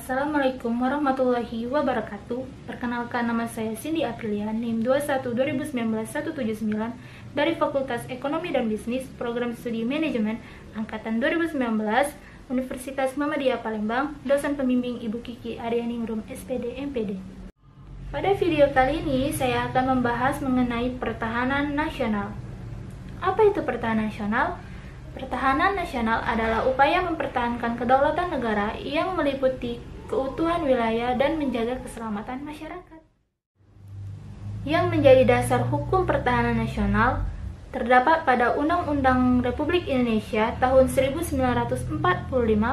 Assalamualaikum warahmatullahi wabarakatuh. Perkenalkan, nama saya Cindy Aprilia, NIM 21-2019-179 dari Fakultas Ekonomi dan Bisnis, Program Studi Manajemen, Angkatan 2019, Universitas Muhammadiyah Palembang, dosen pembimbing Ibu Kiki Aryaningrum, SPD, MPD. Pada video kali ini, saya akan membahas mengenai pertahanan nasional. Apa itu pertahanan nasional? Pertahanan nasional adalah upaya mempertahankan kedaulatan negara yang meliputi keutuhan wilayah dan menjaga keselamatan masyarakat. Yang menjadi dasar hukum pertahanan nasional terdapat pada Undang-Undang Republik Indonesia tahun 1945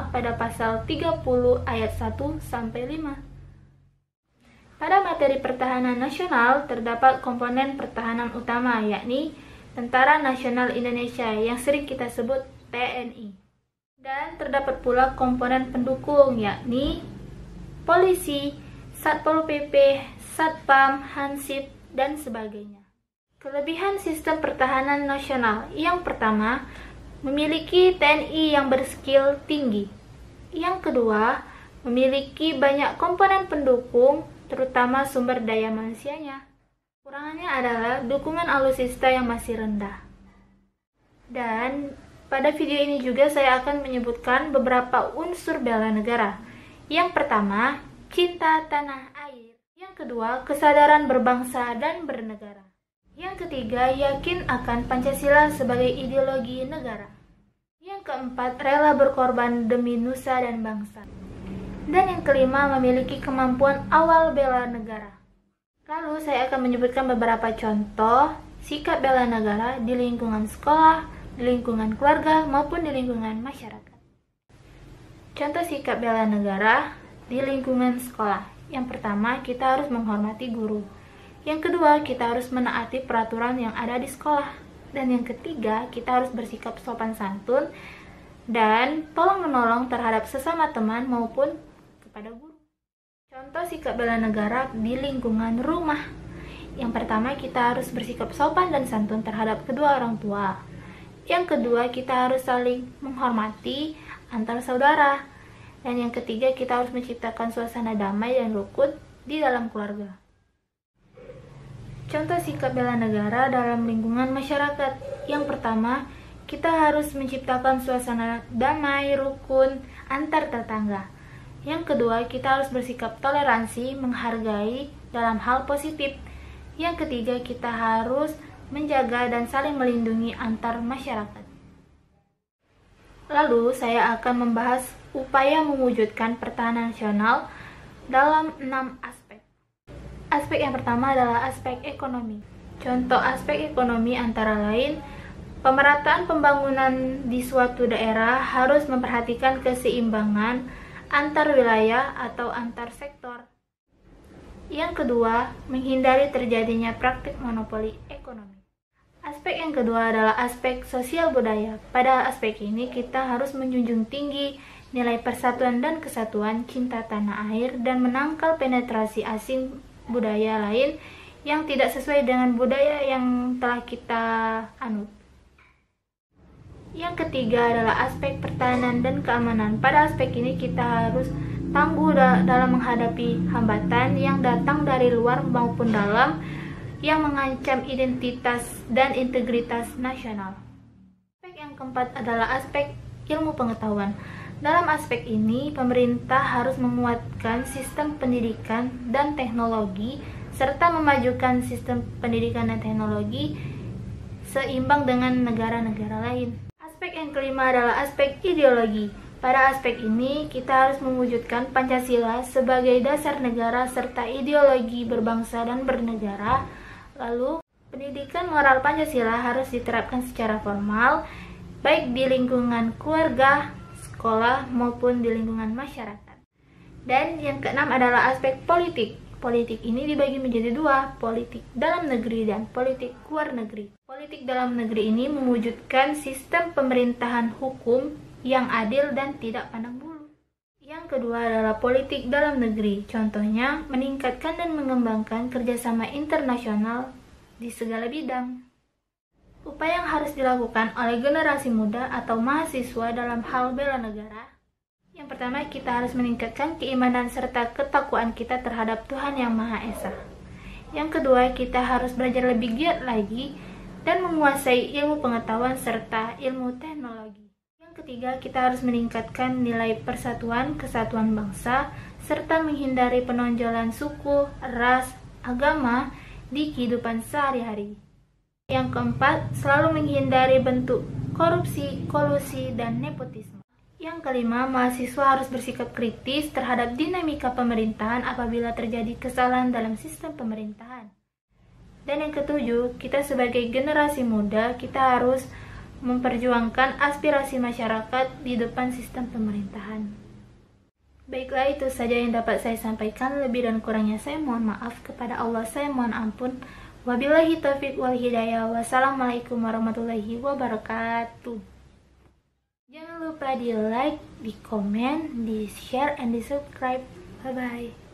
pada pasal 30 ayat 1 sampai 5. Pada materi pertahanan nasional terdapat komponen pertahanan utama, yakni Tentara Nasional Indonesia yang sering kita sebut TNI. Dan terdapat pula komponen pendukung, yakni polisi, Satpol PP, Satpam, Hansip, dan sebagainya. Kelebihan sistem pertahanan nasional: yang pertama, memiliki TNI yang berskill tinggi. Yang kedua, memiliki banyak komponen pendukung, terutama sumber daya manusianya. Kekurangannya adalah dukungan alutsista yang masih rendah. Dan pada video ini juga saya akan menyebutkan beberapa unsur bela negara. Yang pertama, cinta tanah air. Yang kedua, kesadaran berbangsa dan bernegara. Yang ketiga, yakin akan Pancasila sebagai ideologi negara. Yang keempat, rela berkorban demi nusa dan bangsa. Dan yang kelima, memiliki kemampuan awal bela negara. Lalu saya akan menyebutkan beberapa contoh sikap bela negara di lingkungan sekolah, di lingkungan keluarga, maupun di lingkungan masyarakat. Contoh sikap bela negara di lingkungan sekolah. Yang pertama, kita harus menghormati guru. Yang kedua, kita harus menaati peraturan yang ada di sekolah. Dan yang ketiga, kita harus bersikap sopan santun dan tolong-menolong terhadap sesama teman maupun kepada guru. Contoh sikap bela negara di lingkungan rumah. Yang pertama, kita harus bersikap sopan dan santun terhadap kedua orang tua. Yang kedua, kita harus saling menghormati antar saudara. Dan yang ketiga, kita harus menciptakan suasana damai dan rukun di dalam keluarga. Contoh sikap bela negara dalam lingkungan masyarakat. Yang pertama, kita harus menciptakan suasana damai, rukun antar tetangga. Yang kedua, kita harus bersikap toleransi, menghargai dalam hal positif. Yang ketiga, kita harus menjaga dan saling melindungi antar masyarakat. Lalu, saya akan membahas upaya mewujudkan pertahanan nasional dalam 6 aspek. Aspek yang pertama adalah aspek ekonomi. Contoh aspek ekonomi antara lain, pemerataan pembangunan di suatu daerah harus memperhatikan keseimbangan antar wilayah atau antar sektor. Yang kedua, menghindari terjadinya praktik monopoli ekonomi. Aspek yang kedua adalah aspek sosial budaya. Pada aspek ini kita harus menjunjung tinggi nilai persatuan dan kesatuan, cinta tanah air, dan menangkal penetrasi asing budaya lain yang tidak sesuai dengan budaya yang telah kita anut. Yang ketiga adalah aspek pertahanan dan keamanan. Pada aspek ini kita harus tangguh dalam menghadapi hambatan yang datang dari luar maupun dalam yang mengancam identitas dan integritas nasional. Aspek yang keempat adalah aspek ilmu pengetahuan. Dalam aspek ini, pemerintah harus menguatkan sistem pendidikan dan teknologi serta memajukan sistem pendidikan dan teknologi seimbang dengan negara-negara lain. Aspek yang kelima adalah aspek ideologi. Pada aspek ini, kita harus mewujudkan Pancasila sebagai dasar negara serta ideologi berbangsa dan bernegara. Lalu, pendidikan moral Pancasila harus diterapkan secara formal, baik di lingkungan keluarga, sekolah, maupun di lingkungan masyarakat. Dan yang keenam adalah aspek politik. Politik ini dibagi menjadi dua, politik dalam negeri dan politik luar negeri. Politik dalam negeri ini mewujudkan sistem pemerintahan hukum yang adil dan tidak pandang bulu. Yang kedua adalah politik dalam negeri. Contohnya, meningkatkan dan mengembangkan kerjasama internasional di segala bidang. Upaya yang harus dilakukan oleh generasi muda atau mahasiswa dalam hal bela negara. Yang pertama, kita harus meningkatkan keimanan serta ketakwaan kita terhadap Tuhan Yang Maha Esa. Yang kedua, kita harus belajar lebih giat lagi dan menguasai ilmu pengetahuan serta ilmu teknologi. Yang ketiga, kita harus meningkatkan nilai persatuan, kesatuan bangsa, serta menghindari penonjolan suku, ras, agama di kehidupan sehari-hari. Yang keempat, selalu menghindari bentuk korupsi, kolusi, dan nepotisme. Yang kelima, mahasiswa harus bersikap kritis terhadap dinamika pemerintahan apabila terjadi kesalahan dalam sistem pemerintahan. Dan yang ketujuh, kita sebagai generasi muda, kita harus memperjuangkan aspirasi masyarakat di depan sistem pemerintahan. Baiklah, itu saja yang dapat saya sampaikan. Lebih dan kurangnya saya mohon maaf. Kepada Allah saya mohon ampun. Wabillahi taufiq wal hidayah. Wassalamualaikum warahmatullahi wabarakatuh. Jangan lupa di like, di komen, di share, and di subscribe. Bye-bye.